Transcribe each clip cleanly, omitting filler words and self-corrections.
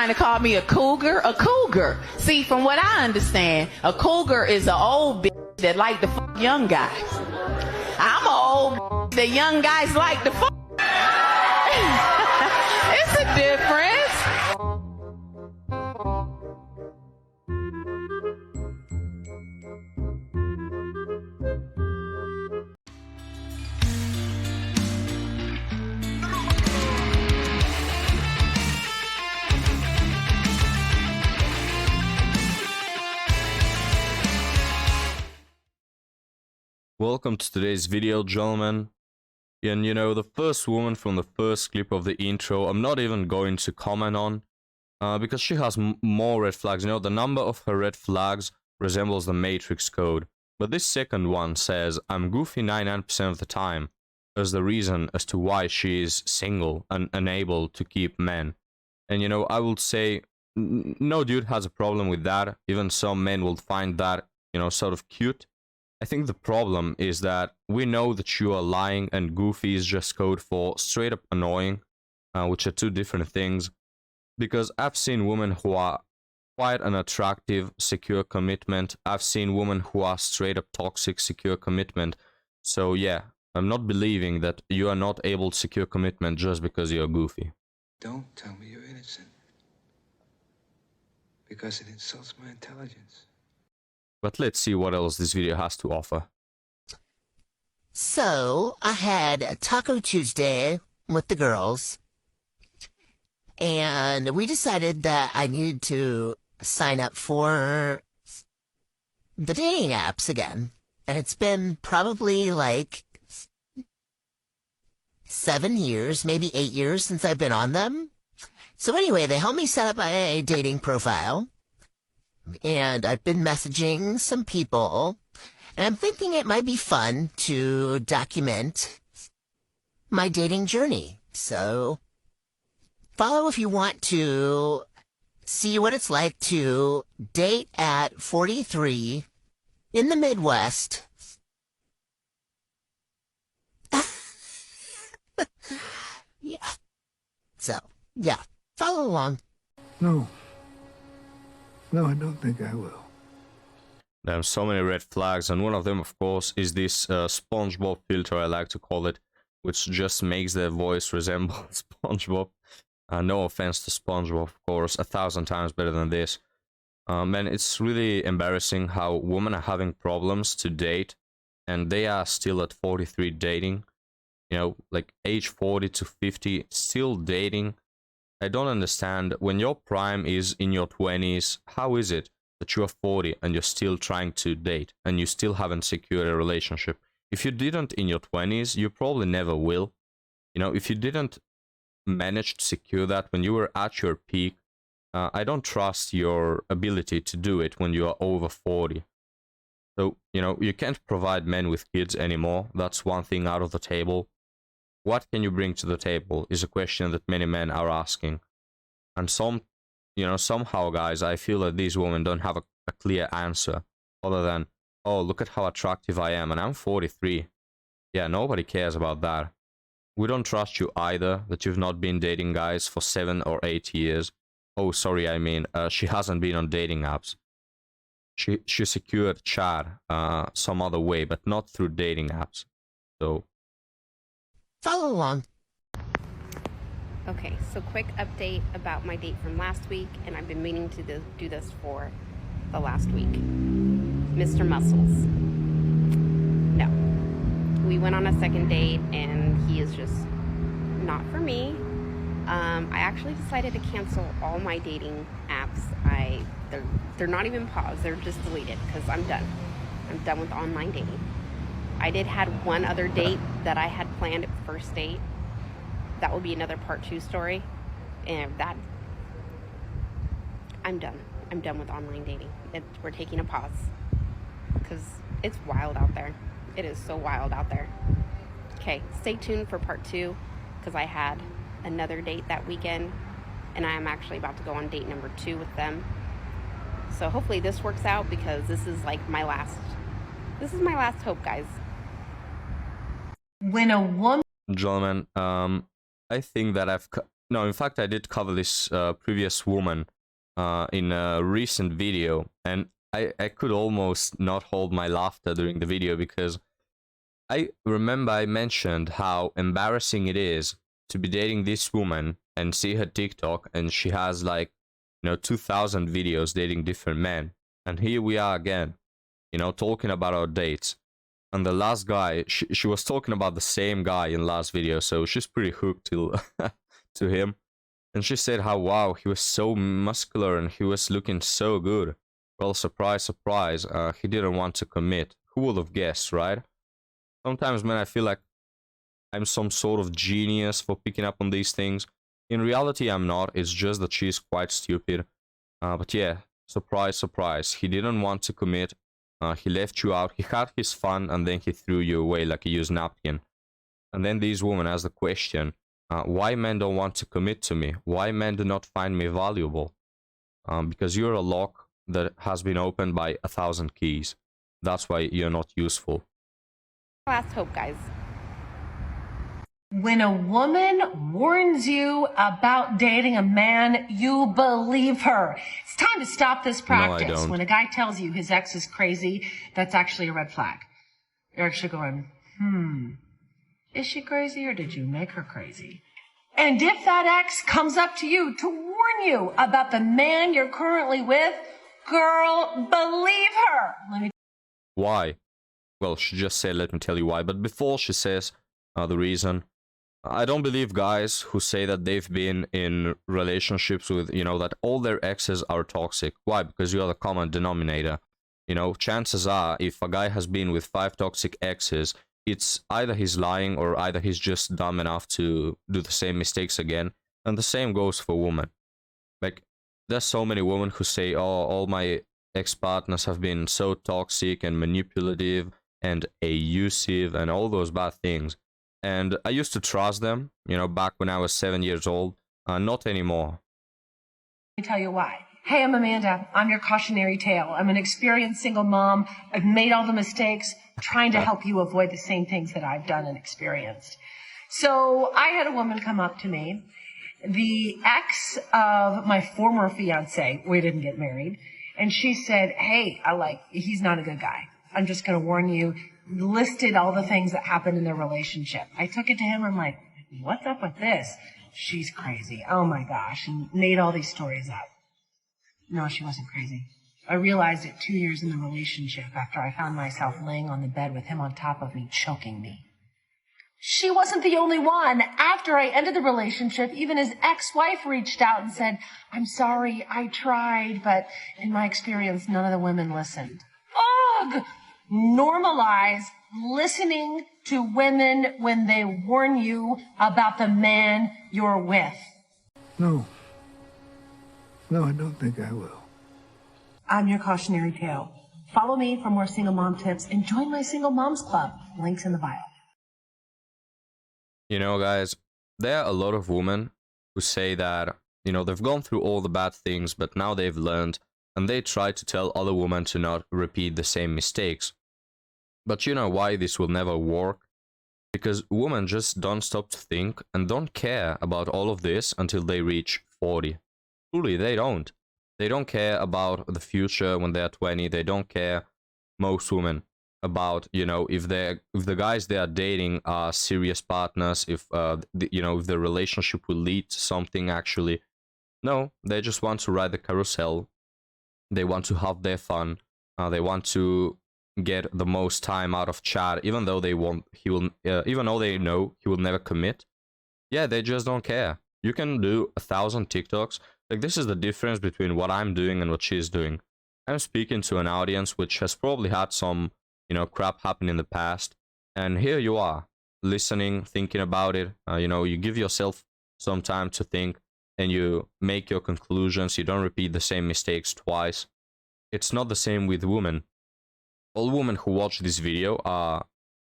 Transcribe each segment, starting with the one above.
trying to call me a cougar? A cougar. See, from what I understand, a cougar is an old bitch that like to fuck young guys. I'm an old bitch that young guys like to fuck. It's a difference. Welcome to today's video, gentlemen. And you know, the first woman from the first clip of the intro, I'm not even going to comment on, because she has more red flags. You know, the number of her red flags resembles the Matrix code. But this second one says, I'm goofy 99% of the time, as the reason as to why she is single and unable to keep men. And you know, I would say, no dude has a problem with that. Even some men will find that, you know, sort of cute. I think the problem is that we know that you are lying and goofy is just code for straight up annoying, which are two different things. Because I've seen women who are quite an attractive, secure commitment. I've seen women who are straight up toxic, secure commitment. So yeah, I'm not believing that you are not able to secure commitment just because you're goofy. Don't tell me you're innocent. Because it insults my intelligence. But let's see what else this video has to offer. So, I had Taco Tuesday with the girls, and we decided that I needed to sign up for the dating apps again. And it's been probably like 7 years, maybe 8 years since I've been on them. So anyway, they helped me set up my dating profile. And I've been messaging some people, and I'm thinking it might be fun to document my dating journey. So, follow if you want to see what it's like to date at 43 in the Midwest. Yeah. So, yeah, follow along. No. No, I don't think I will. There are so many red flags, and one of them, of course, is this SpongeBob filter, I like to call it, which just makes their voice resemble SpongeBob. No offense to SpongeBob, of course, 1,000 times better than this. And it's really embarrassing how women are having problems to date, and they are still at 43 dating. You know, like age 40 to 50, still dating. I don't understand, when your prime is in your 20s, how is it that you are 40 and you're still trying to date and you still haven't secured a relationship? If you didn't in your 20s, you probably never will. You know, if you didn't manage to secure that when you were at your peak, I don't trust your ability to do it when you are over 40. So, you know, you can't provide men with kids anymore. That's one thing out of the table. What can you bring to the table is a question that many men are asking. And somehow, guys, I feel that these women don't have a clear answer other than, oh, look at how attractive I am, and I'm 43. Yeah, nobody cares about that. We don't trust you either, that you've not been dating guys for 7 or 8 years. Oh, sorry, I mean, she hasn't been on dating apps. She secured Chad some other way, but not through dating apps. So Follow along. Okay, so quick update about my date from last week, and I've been meaning to do this for the last week. Mr. Muscles. No. We went on a second date, and he is just not for me. I actually decided to cancel all my dating apps. They're not even paused, they're just deleted, because I'm done. I'm done with online dating. I did had one other date that I had planned at first date. That will be another part 2 story. And that, I'm done. I'm done with online dating. We're taking a pause. Because it's wild out there. It is so wild out there. Okay, stay tuned for part 2. Because I had another date that weekend. And I am actually about to go on date number 2 with them. So hopefully this works out, because this is like my last hope, guys. When a woman... Gentlemen, I think that No, in fact, I did cover this previous woman in a recent video, and I could almost not hold my laughter during the video because I remember I mentioned how embarrassing it is to be dating this woman and see her TikTok, and she has like, 2,000 videos dating different men. And here we are again, talking about our dates. And the last guy, she was talking about the same guy in last video, so she's pretty hooked to him. And she said how, wow, he was so muscular and he was looking so good. Well, surprise, surprise, he didn't want to commit. Who would have guessed, right? Sometimes, man, I feel like I'm some sort of genius for picking up on these things. In reality, I'm not. It's just that she's quite stupid. But yeah, surprise, surprise. He didn't want to commit. He left you out. He had his fun, and then he threw you away like a used napkin. And then this woman asked the question, why men don't want to commit to me? Why men do not find me valuable? Because you're a lock that has been opened by 1,000 keys. That's why you're not useful. Last hope, guys. When a woman warns you about dating a man, you believe her. It's time to stop this practice. No, I don't. When a guy tells you his ex is crazy, that's actually a red flag. You're actually going, is she crazy or did you make her crazy? And if that ex comes up to you to warn you about the man you're currently with, girl, believe her. Let me Why? Well, she just said, let me tell you why. But before she says the reason, I don't believe guys who say that they've been in relationships with, that all their exes are toxic. Why? Because you are the common denominator. Chances are, if a guy has been with 5 toxic exes, it's either he's lying or either he's just dumb enough to do the same mistakes again. And the same goes for women. Like, there's so many women who say, oh, all my ex-partners have been so toxic and manipulative and abusive and all those bad things. And I used to trust them, back when I was 7 years old. Not anymore. tell you why. Hey, I'm Amanda. I'm your cautionary tale. I'm an experienced single mom. I've made all the mistakes, trying to help you avoid the same things that I've done and experienced. So I had a woman come up to me, the ex of my former fiance. We didn't get married. And she said, hey, he's not a good guy. I'm just going to warn you. Listed all the things that happened in their relationship. I took it to him. I'm like, what's up with this? She's crazy. Oh my gosh. And made all these stories up. No, she wasn't crazy. I realized it 2 years in the relationship after I found myself laying on the bed with him on top of me, choking me. She wasn't the only one. After I ended the relationship, even his ex-wife reached out and said, I'm sorry, I tried, but in my experience, none of the women listened. Ugh! Normalize listening to women when they warn you about the man you're with. No. No, I don't think I will. I'm your cautionary tale. Follow me for more single mom tips and join my single moms club. Links in the bio. You know, guys, there are a lot of women who say that, they've gone through all the bad things, but now they've learned, and they try to tell other women to not repeat the same mistakes. But you know why this will never work? Because women just don't stop to think and don't care about all of this until they reach 40. Truly, they don't. They don't care about the future when they're 20. They don't care, most women, about, if the guys they are dating are serious partners, if the relationship will lead to something actually. No, they just want to ride the carousel. They want to have their fun. They want to get the most time out of Chad, even though even though they know he will never commit. Yeah, they just don't care. You can do 1,000 TikToks. Like, this is the difference between what I'm doing and what she's doing. I'm speaking to an audience which has probably had some, crap happen in the past. And here you are, listening, thinking about it. You give yourself some time to think and you make your conclusions. You don't repeat the same mistakes twice. It's not the same with women. All women who watch this video are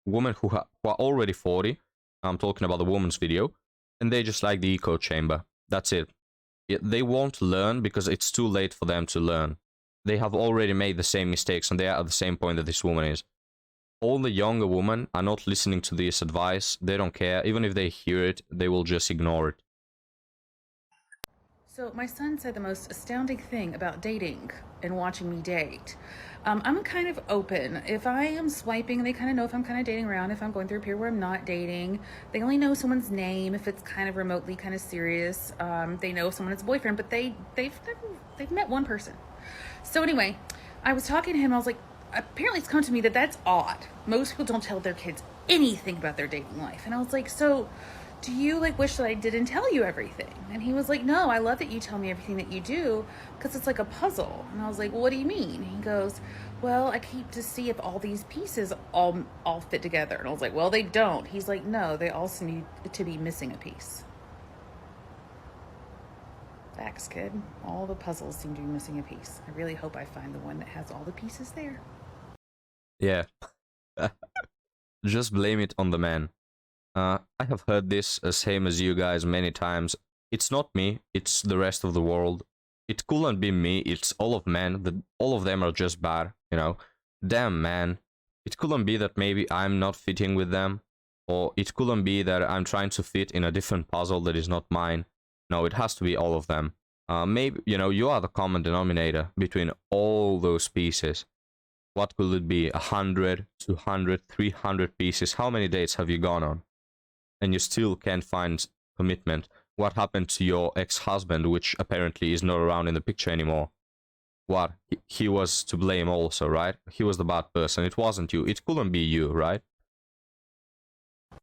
women who are already 40. I'm talking about the woman's video. And they just like the echo chamber. That's it. They won't learn because it's too late for them to learn. They have already made the same mistakes and they are at the same point that this woman is. All the younger women are not listening to this advice. They don't care. Even if they hear it, they will just ignore it. So my son said the most astounding thing about dating and watching me date. I'm kind of open. If I am swiping, they kind of know if I'm kind of dating around. If I'm going through a period where I'm not dating, they only know someone's name if it's kind of remotely kind of serious. They know if someone is a boyfriend, but they've met one person. So anyway, I was talking to him. I was like, apparently it's come to me that that's odd. Most people don't tell their kids anything about their dating life, and I was like, so do you like wish that I didn't tell you everything? And he was like, no, I love that you tell me everything that you do because it's like a puzzle. And I was like, well, what do you mean? He goes, well, I keep to see if all these pieces all fit together. And I was like, well, they don't. He's like, no, they also need to be missing a piece. Facts, kid. All the puzzles seem to be missing a piece. I really hope I find the one that has all the pieces there. Yeah. Just blame it on the man. I have heard this same as you guys many times. It's not me, it's the rest of the world. It couldn't be me, it's all of men. All of them are just bad, you know. Damn, man. It couldn't be that maybe I'm not fitting with them. Or it couldn't be that I'm trying to fit in a different puzzle that is not mine. No, it has to be all of them. Maybe, you know, you are the common denominator between all those pieces. What could it be? 100, 200, 300 pieces? How many dates have you gone on? And you still can't find commitment. What happened to your ex-husband, which apparently is not around in the picture anymore? What? He was to blame also, right? He was the bad person. It wasn't you. It couldn't be you, right?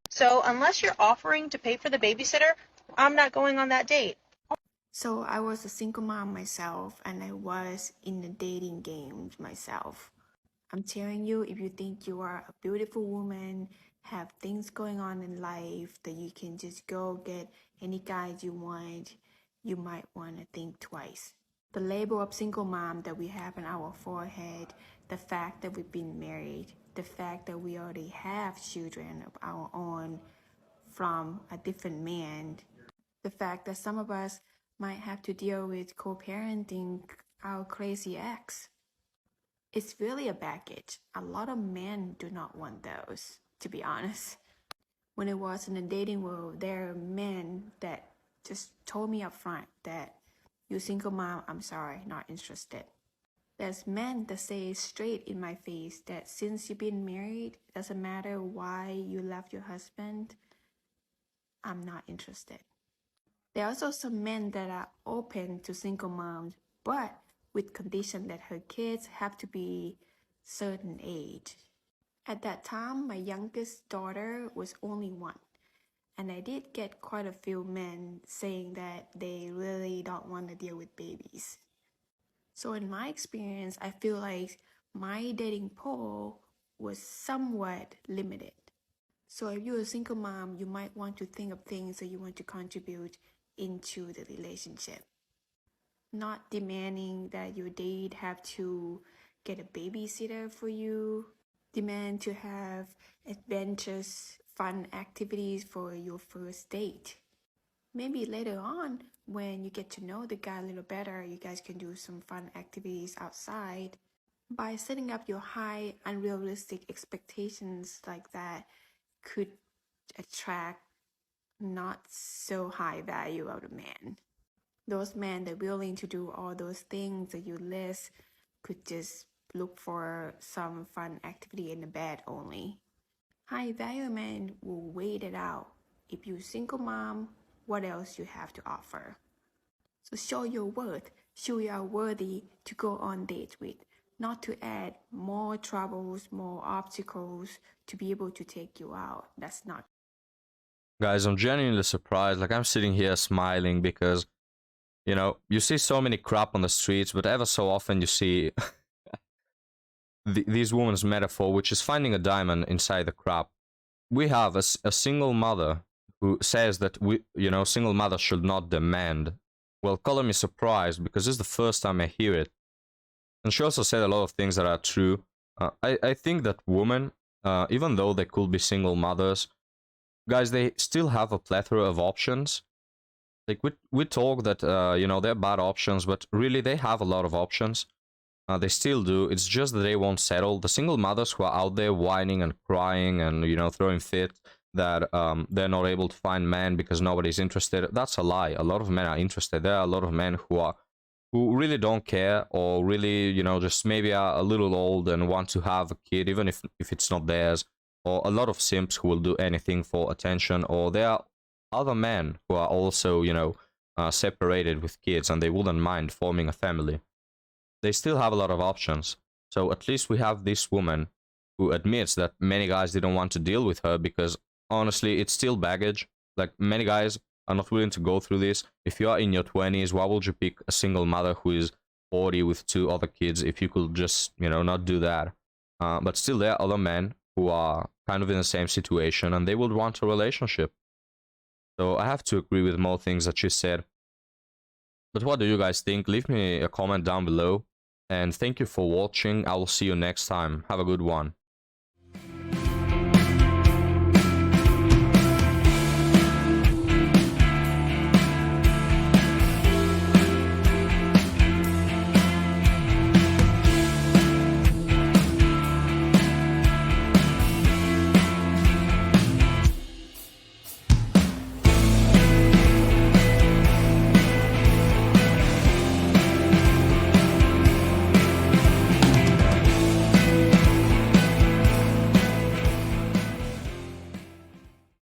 So unless you're offering to pay for the babysitter, I'm not going on that date. So I was a single mom myself, and I was in the dating game myself. I'm telling you, if you think you are a beautiful woman, have things going on in life, that you can just go get any guys you want, you might want to think twice. The label of single mom that we have on our forehead, the fact that we've been married, the fact that we already have children of our own from a different man, the fact that some of us might have to deal with co-parenting our crazy ex. It's really a baggage. A lot of men do not want those, to be honest. When it was in the dating world, there are men that just told me up front that, you single mom, I'm sorry, not interested. There's men that say straight in my face that since you've been married, doesn't matter why you left your husband, I'm not interested. There are also some men that are open to single moms, but with condition that her kids have to be certain age. At that time, my youngest daughter was only 1, and I did get quite a few men saying that they really don't want to deal with babies. So in my experience, I feel like my dating pool was somewhat limited. So if you're a single mom, you might want to think of things that you want to contribute into the relationship. Not demanding that your date have to get a babysitter for you. Demand to have adventurous, fun activities for your first date. Maybe later on, when you get to know the guy a little better, you guys can do some fun activities outside. By setting up your high, unrealistic expectations like that could attract not so high value out of man. Those men that are willing to do all those things that you list could just look for some fun activity in the bed only. High value men will wait it out. If you're a single mom, what else you have to offer? So show your worth. Show you are worthy to go on dates with, not to add more troubles, more obstacles to be able to take you out. That's not. Guys, I'm genuinely surprised. Like, I'm sitting here smiling because, you know, you see so many crap on the streets, but ever so often you see these women's metaphor, which is finding a diamond inside the crap. We have a single mother who says that single mothers should not demand. Well, color me surprised because this is the first time I hear it. And she also said a lot of things that are true. I think that women, even though they could be single mothers, guys, they still have a plethora of options. Like, we talk that, they're bad options, but really they have a lot of options. They still do. It's just that they won't settle. The single mothers who are out there whining and crying and, throwing fits, that they're not able to find men because nobody's interested. That's a lie. A lot of men are interested. There are a lot of men who really don't care, or really, you know, just maybe are a little old and want to have a kid, even if it's not theirs. Or a lot of simps who will do anything for attention. Or there are other men who are also, you know, separated with kids, and they wouldn't mind forming a family. They still have a lot of options. So at least we have this woman who admits that many guys didn't want to deal with her because, honestly, it's still baggage. Like, many guys are not willing to go through this. If you are in your 20s, why would you pick a single mother who is 40 with 2 other kids if you could just, you know, not do that? But still, there are other men who are kind of in the same situation, and they would want a relationship. So I have to agree with more things that she said. But what do you guys think? Leave me a comment down below. And thank you for watching. I will see you next time. Have a good one.